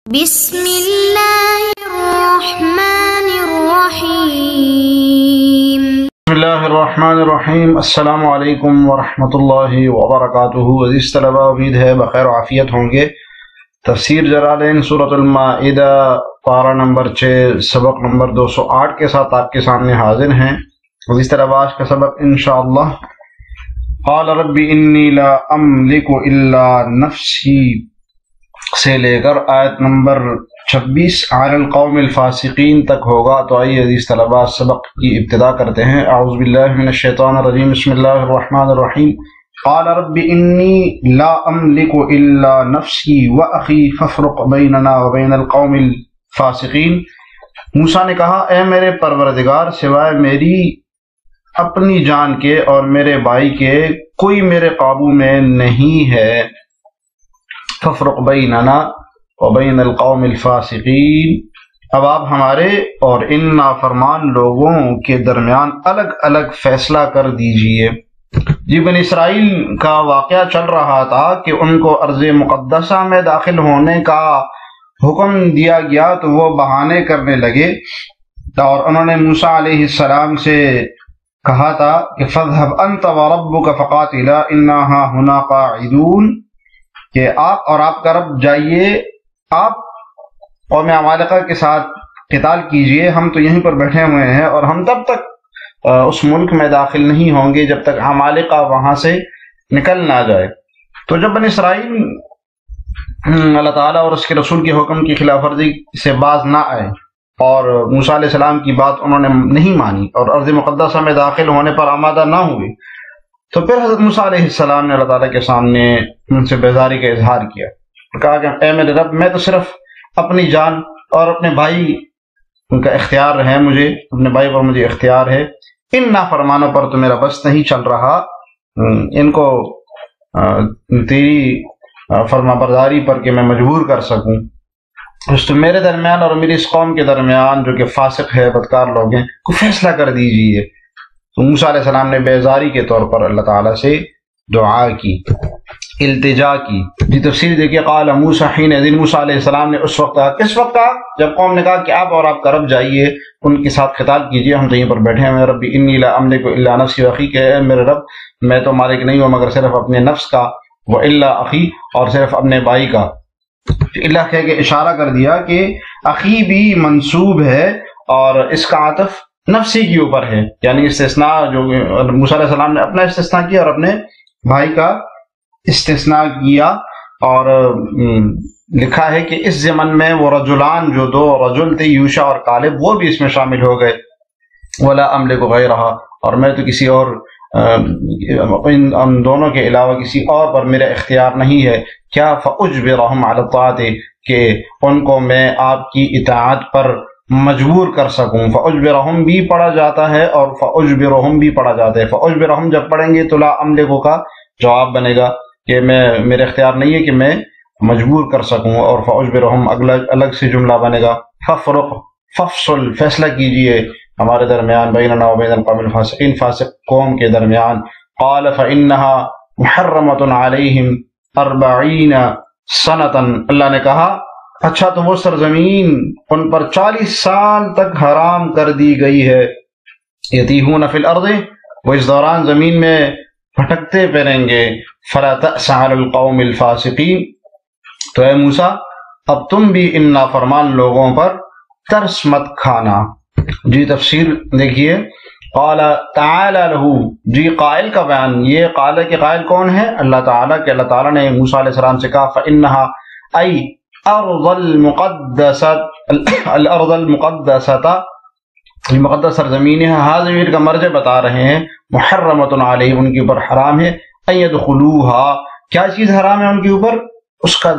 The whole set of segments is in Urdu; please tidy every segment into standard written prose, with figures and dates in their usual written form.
بسم اللہ الرحمن الرحیم بسم اللہ الرحمن الرحیم۔ السلام علیکم ورحمۃ اللہ وبرکاتہ۔ عزیز طلبہ، امید ہے بخیر و عافیت ہوں گے۔ تفسیر جلالین سورۃ المائدہ پارہ نمبر 6 سبق نمبر 208 کے ساتھ آپ کے سامنے حاضر ہیں۔ عزیز طلبہ، آج کا سبق انشاءاللہ قال رب انی لا املک الا نفسی سے لے کر آیت نمبر 26 علی القوم الفاسقین تک ہوگا۔ تو آئیے عزیز طلبہ سبق کی ابتدا کرتے ہیں۔ اعوذ باللہ من الشیطان الرجیم، بسم اللہ الرحمن الرحیم۔ قال رب انی لا املک الا نفسی واخی فافرق بیننا وبین القوم الفاسقین۔ موسیٰ نے کہا، اے میرے پروردگار، سوائے میری اپنی جان کے اور میرے بھائی کے کوئی میرے قابو میں نہیں ہے۔ فافرق بیننا وبین القوم الفاسقین، اب آپ ہمارے اور ان نافرمان لوگوں کے درمیان الگ الگ فیصلہ کر دیجئے۔ جی، بنی اسرائیل کا واقعہ چل رہا تھا کہ ان کو ارض مقدسہ میں داخل ہونے کا حکم دیا گیا تو وہ بہانے کرنے لگے، اور انہوں نے موسیٰ علیہ السلام سے کہا تھا کہ فاذهب انت وربك فقاتلا انا هاهنا قاعدون، کہ آپ اور آپ کا رب جائیے، آپ قوم عمالقہ کے ساتھ قتال کیجئے، ہم تو یہیں پر بیٹھے ہوئے ہیں اور ہم تب تک اس ملک میں داخل نہیں ہوں گے جب تک عمالقہ وہاں سے نکل نہ جائے۔ تو جب بنی اسرائیل اللہ تعالیٰ اور اس کے رسول کے حکم کی خلاف ورزی سے باز نہ آئے اور موسیٰ علیہ السلام کی بات انہوں نے نہیں مانی اور ارض مقدسہ میں داخل ہونے پر آمادہ نہ ہوئے، تو پھر حضرت موسیٰ علیہ السلام نے اللہ تعالیٰ کے سامنے ان سے بیزاری کا اظہار کیا اور کہا کہ اے میرے رب، میں تو صرف اپنی جان اور اپنے بھائی ان کا اختیار ہے، مجھے اپنے بھائی پر مجھے اختیار ہے، ان نافرمانوں پر تو میرا بس نہیں چل رہا، ان کو تیری فرما برداری پر کہ میں مجبور کر سکوں۔ تو میرے درمیان اور میری اس قوم کے درمیان جو کہ فاسق ہے، بدکار لوگ ہیں، کو فیصلہ کر دیجیے۔ تو موسیٰ علیہ السلام نے بیزاری کے طور پر اللہ تعالیٰ سے دعا کی، التجا کی۔ جی تفسیر دیکھیے، قال موسیٰ حین اذن، موسیٰ علیہ السلام نے اس وقت کہا، کس وقت کہا؟ جب قوم نے کہا کہ آپ اور آپ کا رب جائیے، ان کے ساتھ قتال کیجیے، ہم تو یہیں پر بیٹھے ہیں۔ رب انی لا املک الا نفسی واخی، کہ اے میرے رب، میں تو مالک نہیں ہوں مگر صرف اپنے نفس کا، والا اخی، اور صرف اپنے بھائی کا۔ اللہ کہہ کے اشارہ کر دیا کہ اخی بھی منصوب ہے اور اس کا عطف نفسی کے اوپر ہے، یعنی استثناء جو موسیٰ علیہ السلام نے اپنا استثناء کیا اور اپنے بھائی کا استثناء کیا، اور لکھا ہے کہ اس زمن میں وہ رجلان جو دو رجل تھے، یوشع اور کالب، وہ بھی اس میں شامل ہو گئے۔ ولا املک غیرہا، اور میں تو کسی اور ان دونوں کے علاوہ کسی اور پر میرا اختیار نہیں ہے۔ کیا فاجبرہم علی الطاعۃ، کہ ان کو میں آپ کی اطاعت پر مجبور کر سکوں۔ فاجبرہم بھی پڑھا جاتا ہے اور فاجبرہم بھی پڑھا جاتا ہے۔ فاجبرہم جب پڑھیں گے تو لا املک کا جواب بنے گا کہ میرے اختیار نہیں ہے کہ میں مجبور کر سکوں، اور فاجبرہم الگ سے جملہ بنے گا۔ فافرق، ففصل، فیصلہ کیجئے ہمارے درمیان، بیننا وبین القوم الفاسقین، فاسق قوم کے درمیان۔ قال فإنها محرمۃ علیہم 40 سنۃ، اللہ نے کہا اچھا تو وہ سرزمین ان پر 40 سال تک حرام کر دی گئی ہے۔ یتیہون فی الارض، وہ اس دوران زمین میں بھٹکتے پھریں گے۔ فلا تأس علی القوم الفاسقین، تو اے موسیٰ اب تم بھی ان نافرمان لوگوں پر ترس مت کھانا۔ جی تفسیر دیکھیے، قال تعالی لہ، جی قائل کا بیان، یہ قال کے قائل کون ہے؟ اللہ تعالیٰ، کہ اللہ تعالیٰ نے موسیٰ علیہ السلام سے کہا فإنها ای الارض المقدسۃ، یہ مقدس سرزمین ہے، حاضر کا مرجع بتا رہے ہیں، محرمۃ علیہم، ان کے اوپر حرام ہے، ان یدخلوها، کیا چیز حرام ہے ان کے اوپر؟ اس کا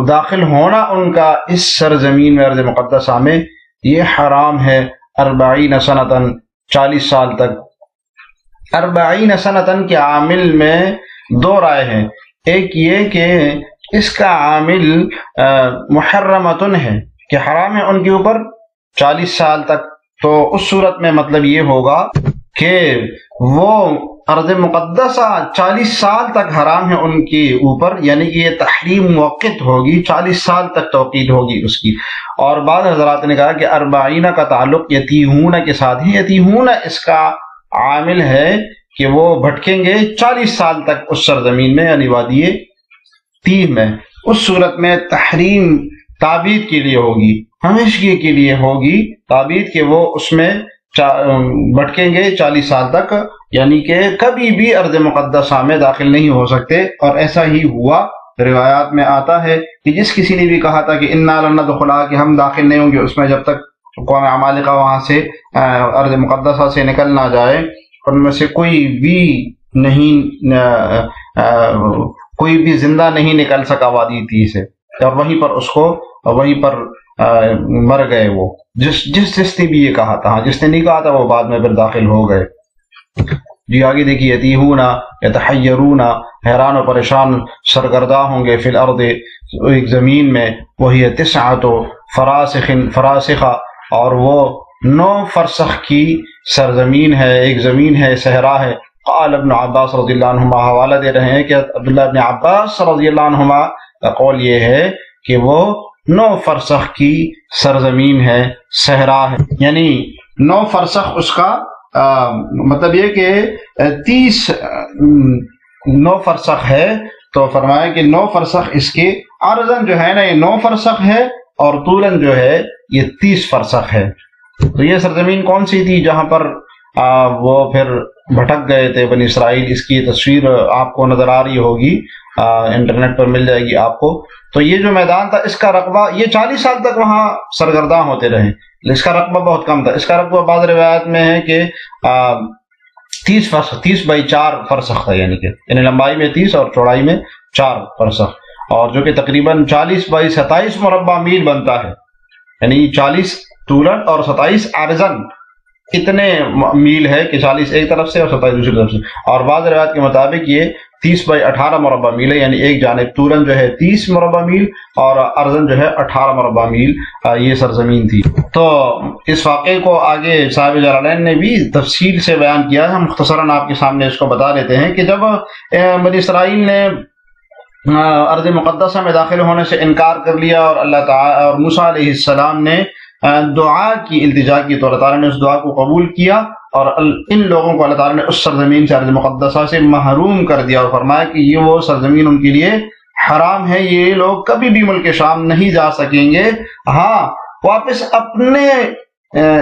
داخل ہونا ان کا اس سرزمین میں، ارض مقدسہ میں، یہ حرام ہے۔ 40 سنۃ، 40 سال تک۔ 40 سنۃ کے عامل میں دو رائے ہیں، ایک یہ کہ اس کا عامل محرمتن ہے کہ حرام ہے ان کے اوپر 40 سال تک، تو اس صورت میں مطلب یہ ہوگا کہ وہ ارض مقدسہ 40 سال تک حرام ہے ان کے اوپر، یعنی کہ یہ تحریم موقت ہوگی، 40 سال تک توقید ہوگی اس کی۔ اور بعض حضرات نے کہا کہ 40 کا تعلق یتیہون کے ساتھ ہی، یتیہون اس کا عامل ہے کہ وہ بھٹکیں گے 40 سال تک اس سرزمین میں، یعنی وادی تیہ میں۔ اس صورت میں تحریم تعبید کے لیے ہوگی، ہمیشگی کے لیے ہوگی تعبید، کہ وہ اس میں بھٹکیں گے 40 سال تک، یعنی کہ کبھی بھی ارض مقدسہ میں داخل نہیں ہو سکتے۔ اور ایسا ہی ہوا، روایات میں آتا ہے کہ جس کسی نے بھی کہا تھا کہ انا لن ندخلھا، کہ ہم داخل نہیں ہوں گے اس میں جب تک قوم عمالقہ وہاں سے ارض مقدسہ سے نکل نہ جائے، ان میں سے کوئی بھی زندہ نہیں نکل سکا وادی تیہ سے، اور وہیں پر مر گئے وہ، جس نے بھی یہ کہا تھا، جس نے نہیں کہا تھا وہ بعد میں پھر داخل ہو گئے۔ جی آگے دیکھیے، یتیہون یتحیرون، حیران و پریشان سرگرداں ہوں گے، فی الارض، ایک زمین میں، وہی 9 فراسخہ، اور وہ 9 فرسخ کی سرزمین ہے، ایک زمین ہے، صحرا ہے۔ قال ابن عباس رضی اللہ عنہما، حوالہ دے رہے ہیں کہ عبداللہ ابن عباس رضی اللہ عنہما کا قول یہ ہے کہ وہ 9 فرسخ کی سرزمین ہے، صحرا ہے، یعنی 9 فرسخ اس کا مطلب یہ کہ 9 فرسخ ہے، تو فرمایا کہ 9 فرسخ اس کے عرضاً جو ہے نا یہ 9 فرسخ ہے، اور طولاً جو ہے یہ 30 فرسخ ہے۔ تو یہ سرزمین کون سی تھی جہاں پر وہ پھر بھٹک گئے تھے بنی اسرائیل؟ اس کی تصویر آپ کو نظر آ رہی ہوگی، انٹرنیٹ پر مل جائے گی آپ کو۔ تو یہ جو میدان تھا، اس کا رقبہ، یہ 40 سال تک وہاں سرگرداں ہوتے رہے، اس کا رقبہ بہت کم تھا۔ اس کا رقبہ بعض روایات میں ہے کہ 30/4 فرسخ تھا، یعنی لمبائی میں 30 اور چوڑائی میں 4 فرسخ، اور جو کہ تقریباً 40/27 مربع میل بنتا ہے، یعنی 40 طولاً اور 27 عرضاً، اتنے میل ہے کہ 40 ایک طرف سے اور 27 دوسری طرف سے۔ اور بعض روایات کے مطابق یہ 30/18 مربع میل ہے، یعنی ایک جانب طولاً جو ہے 30 مربع میل اور عرضاً جو ہے 18 مربع میل یہ سرزمین تھی۔ تو اس واقعے کو آگے صاحب جلالین نے بھی تفصیل سے بیان کیا ہے، ہم مختصراً آپ کے سامنے اس کو بتا دیتے ہیں کہ جب بنی اسرائیل نے ارض مقدسہ میں داخل ہونے سے انکار کر لیا، اور اللہ تعالی اور موسیٰ علیہ السلام نے دعا کی، التجا کی، تو اللہ تعالیٰ نے اس دعا کو قبول کیا، اور ان لوگوں کو اللہ تعالیٰ نے اس سرزمین سے، ارض مقدسہ سے محروم کر دیا، اور فرمایا کہ یہ وہ سرزمین ان کے لیے حرام ہے، یہ لوگ کبھی بھی ملک شام نہیں جا سکیں گے، ہاں واپس اپنے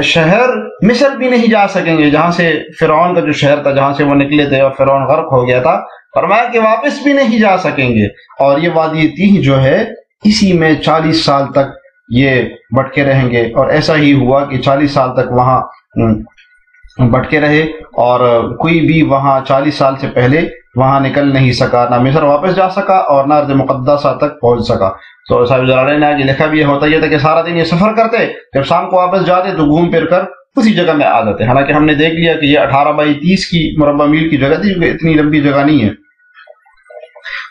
شہر مصر بھی نہیں جا سکیں گے، جہاں سے فرعون کا جو شہر تھا، جہاں سے وہ نکلے تھے اور فرعون غرق ہو گیا تھا، فرمایا کہ واپس بھی نہیں جا سکیں گے۔ اور یہ وادی تیہ جو ہے، اسی میں 40 سال تک یہ بھٹکے رہیں گے، اور ایسا ہی ہوا کہ 40 سال تک وہاں بھٹکے رہے، اور کوئی بھی وہاں 40 سال سے پہلے وہاں نکل نہیں سکا، نہ مصر واپس جا سکا اور نہ ارض مقدسہ تک پہنچ سکا۔ تو صاحب جلالین نے آگے لکھا بھی ہوتا یہ تھا کہ سارا دن یہ سفر کرتے، جب شام کو واپس جاتے تو گھوم پھر کر اسی جگہ میں آ جاتے۔ حالانکہ ہم نے دیکھ لیا کہ یہ 18/30 کی مربع میل کی جگہ تھی، کیونکہ اتنی لمبی جگہ نہیں ہے۔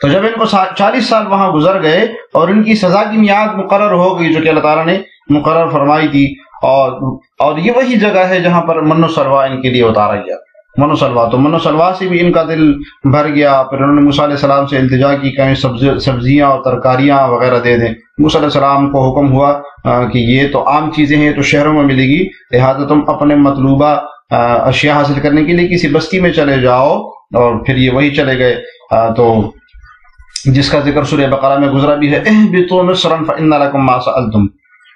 تو جب ان کو 40 سال وہاں گزر گئے اور ان کی سزا کی میعاد مقرر ہو گئی، جو کہ اللہ تعالیٰ نے مقرر فرمائی تھی، اور یہ وہی جگہ ہے جہاں پر من و سلویٰ ان کے لیے اتارا گیا، من و سلویٰ۔ تو من و سلویٰ سے بھی ان کا دل بھر گیا، پھر انہوں نے موسیٰ علیہ السلام سے التجا کی کہ سبزیاں اور ترکاریاں وغیرہ دے دیں۔ موسیٰ علیہ السلام کو حکم ہوا کہ یہ تو عام چیزیں ہیں، تو شہروں میں ملے گی، لہٰذا تم اپنے مطلوبہ اشیاء حاصل کرنے کے لیے کسی بستی میں چلے جاؤ، اور پھر یہ وہی چلے گئے، تو جس کا ذکر سورہ بقرہ میں گزرا بھی ہے، اہبطوا مصرا فإن لكم ما سألتم۔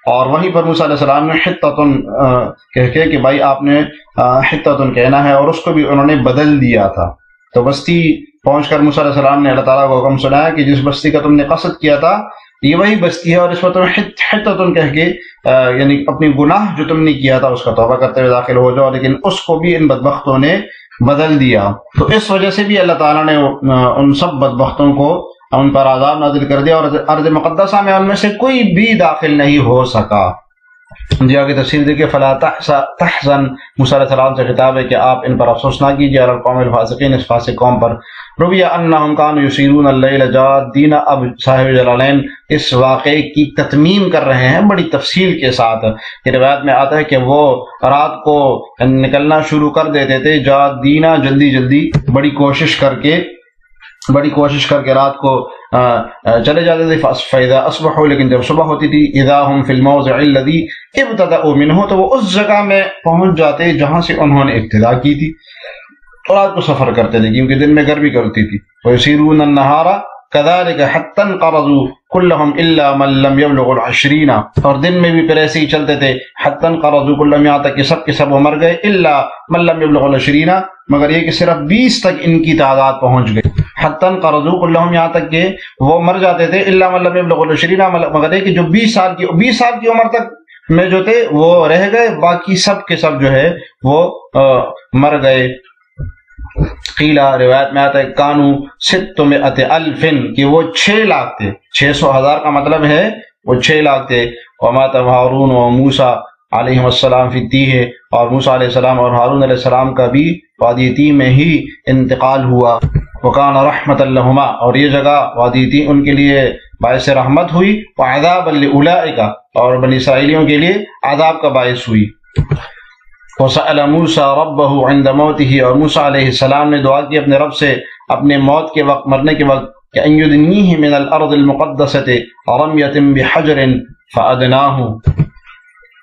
اور وہیں پر موسیٰ علیہ السلام نے حطۃ کہہ کے کہ بھائی آپ نے حطۃ کہنا ہے، اور اس کو بھی انہوں نے بدل دیا تھا۔ تو بستی پہنچ کر موسیٰ علیہ السلام نے اللہ تعالیٰ کو حکم سنایا کہ جس بستی کا تم نے قصد کیا تھا یہ وہی بستی ہے، اور اس وقت تم حطۃ کہہ کے یعنی اپنی گناہ جو تم نے کیا تھا اس کا توبہ کرتے ہوئے داخل ہو جاؤ، لیکن اس کو بھی ان بدبختوں نے بدل دیا۔ تو اس وجہ سے بھی اللہ تعالیٰ نے ان سب بدبختوں کو ان پر عذاب نازل کر دیا، اور ارض مقدسہ میں ان میں سے کوئی بھی داخل نہیں ہو سکا۔ جی آگے تفسیر دیکھیں فلا تحزن، موسیٰ علیہ السلام سے خطاب ہے کہ آپ ان پر افسوس نہ کیجیے، علی القوم الفاسقین، اس فاسق قوم پر۔ روی انہم کانوا یسیرون اللیل جادین، اب صاحب جلالین اس واقعے کی تتمیم کر رہے ہیں بڑی تفصیل کے ساتھ۔ یہ روایت میں آتا ہے کہ وہ رات کو نکلنا شروع کر دیتے تھے جادینہ، جلدی جلدی، بڑی کوشش کر کے رات کو چلے جاتے تھے۔ فَإِذَا أَصْبَحُوا، لیکن جب صبح ہوتی تھی، إِذَا هُمْ فِي الْمَوْضِعِ الَّذِي ابْتَدَأُوا مِنْهُ، تو وہ اس جگہ میں پہنچ جاتے جہاں سے انہوں نے ابتدا کی تھی، اور رات کو سفر کرتے تھے کیونکہ دن میں گرمی کرتی تھی۔ وَيُسِيرُونَ النَّهَارَ كَذَلِكَ حَتَّى انْقَرَضُوا كُلَّهُمْ إِلَّا مَنْ لَمْ يَبْلُغُ الْعِشْرِينَ، اور دن میں بھی پھر ایسے ہی چلتے تھے، حَتَّى انْقَرَضُوا كُلَّهُمْ، یہاں تک کہ سب کے سب وہ مر گئے، إِلَّا مَنْ لَمْ يَبْلُغُ الْعِشْرِينَ، مگر یہ کہ صرف 20 تک ان کی تعداد پہنچ گئی۔ حَتَّى انْقَرَضُوا كُلَّهُمْ، یہاں تک کہ وہ مر جاتے تھے، إِلَّا مَنْ لَمْ يَبْلُغُ الْعِشْرِينَ، مگر یہ کہ جو 20 سال کی عمر تک میں جو تھے وہ رہ گئے، باقی سب کے سب جو ہے وہ مر گئے۔ قیلہ، روایت میں آتا ہے کانو 600 الف، کہ وہ 6 لاکھ تھے، 600,000 کا مطلب ہے وہ 6 لاکھ تھے۔ ومات ہارون و موسیٰ علیہ السلام فی التیہ، اور موسیٰ علیہ السلام اور ہارون علیہ السلام کا بھی وادی تیہ میں ہی انتقال ہوا۔ وکان رحمۃ لہما، اور یہ جگہ وادی تیہ ان کے لیے باعث رحمت ہوئی، وعذابا لأولئک، اور بنی اسرائیلیوں کے لیے عذاب کا باعث ہوئی۔ وسأل موسیٰ ربہ عند موتہ، اور موسیٰ علیہ السلام نے دعا کی اپنے رب سے اپنے موت کے وقت، مرنے کے وقت، کہ ان یدنیہ من الارض المقدسۃ رمیۃ بحجر فادناہ،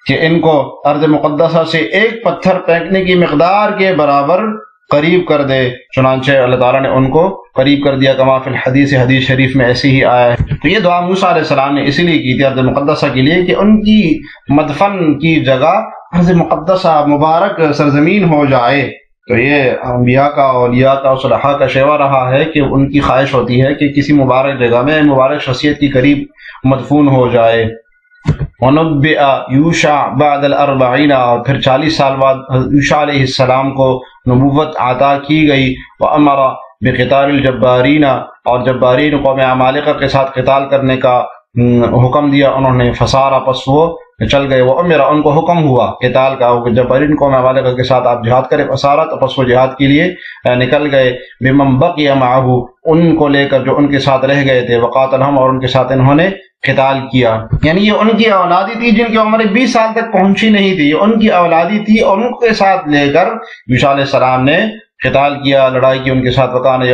کہ ان کو ارض مقدسہ سے ایک پتھر پھینکنے کی مقدار کے برابر قریب کر دے، چنانچہ اللہ تعالیٰ نے ان کو قریب کر دیا، کما فی الحدیث، حدیث شریف میں ایسی ہی آیا ہے۔ تو یہ دعا موسیٰ علیہ السلام نے اسی لیے کی تھی ارض مقدسہ کے لیے، کہ ان کی مدفن کی جگہ ارض مقدسہ مبارک سرزمین ہو جائے۔ تو یہ انبیاء کا، اولیاء کا، صلحاء کا شیوہ رہا ہے کہ ان کی خواہش ہوتی ہے کہ کسی مبارک جگہ میں مبارک شخصیت کی قریب مدفون ہو جائے۔ وَنُبِّئَ یوشع بعد الاربعین، اور پھر 40 سال بعد یوشع علیہ السلام کو نبوت عطا کی گئی۔ وَأَمَرَ بِقِتَالِ الْجَبَّارِينَ، اور جبارین قوم عمالقہ کے ساتھ قتال کرنے کا حکم دیا انہوں نے۔ فَصَارَ، پس وہ چل گئے، وَأُمِرَ، ان کو حکم ہوا قتال کا، جبارین قوم عمالقہ کے ساتھ آپ جہاد کریں۔ فَصَارَ، تو پس وہ جہاد کے لیے نکل گئے، بِمَنْ بَقِيَ مَعَهُ، ان کو لے کر جو ان کے ساتھ رہ گئے تھے، وَقَاتَلَهُمْ، اور ان کے ساتھ انہوں نے قتال کیا۔ یعنی یہ ان کی اولادی تھی جن کی عمر 20 سال تک پہنچی نہیں تھی، یہ ان کی اولادی تھی، اور ان کے ساتھ لے کر یوشع علیہ السلام نے قتال کیا، لڑائی کی ان کے ساتھ۔ وَكَانَ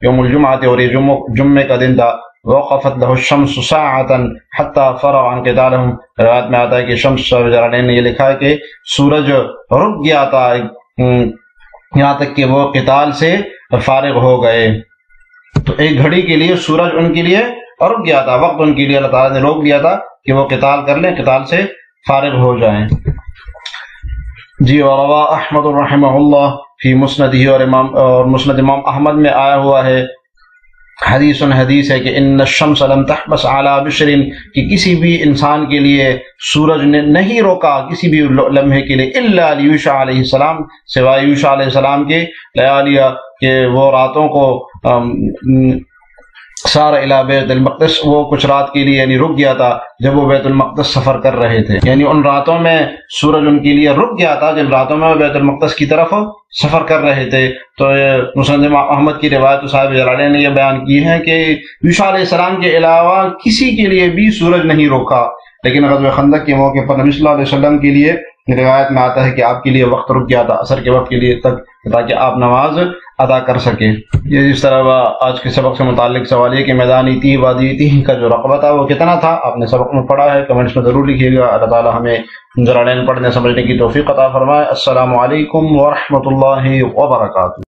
يوم الجمعہ، اور یہ جمعے کا دن تھا۔ وقفت له الشمس ساعة حتى فرغ عن قتالهم، روایت میں آتا ہے کہ شمس جلالین نے یہ لکھا ہے کہ سورج رک گیا تھا یہاں تک کہ وہ قتال سے فارغ ہو گئے۔ تو ایک گھڑی کے لیے سورج ان کے لیے رک گیا تھا، وقت ان کے لیے اللہ تعالیٰ نے روک دیا تھا کہ وہ قتال کر لیں، قتال سے فارغ ہو جائیں۔ جی، وروى احمد رحمہ اللہ فی مسندہ، اور مسند امام احمد میں آیا ہوا ہے، حدیث ہے کہ ان الشمس لم تحبس علی بشر، کہ کسی بھی انسان کے لیے سورج نے نہیں روکا کسی بھی لمحے کے لیے، الا لیوشع علیہ السلام، سوائے یوشع علیہ السلام کے، لیالیہ، کہ وہ راتوں کو سار الی بیت المقدس، وہ کچھ رات کے لیے یعنی رک گیا تھا جب وہ بیت المقدس سفر کر رہے تھے، یعنی ان راتوں میں سورج ان کے لیے رک گیا تھا جب راتوں میں وہ بیت المقدس کی طرف سفر کر رہے تھے۔ تو مسند احمد کی روایت صاحب جلالین نے یہ بیان کی ہے کہ یوشع علیہ السلام کے علاوہ کسی کے لیے بھی سورج نہیں روکا، لیکن غزوہ خندق کے موقع پر نبی صلی اللہ علیہ وسلم کے لیے روایت میں آتا ہے کہ آپ کے لیے وقت رک گیا تھا، عصر کے وقت کے لیے تک، تاکہ آپ نماز ادا کر سکیں۔ یہ جس طرح آج کے سبق سے متعلق سوال یہ کہ میدانی تیہ، وادی تیہ کا جو رقبہ تھا وہ کتنا تھا، آپ نے سبق میں پڑھا ہے، کمنٹس میں ضرور لکھیے گا۔ اللہ تعالی ہمیں جلالین پڑھنے سمجھنے کی توفیق عطا فرمائے۔ السلام علیکم ورحمۃ اللہ وبرکاتہ۔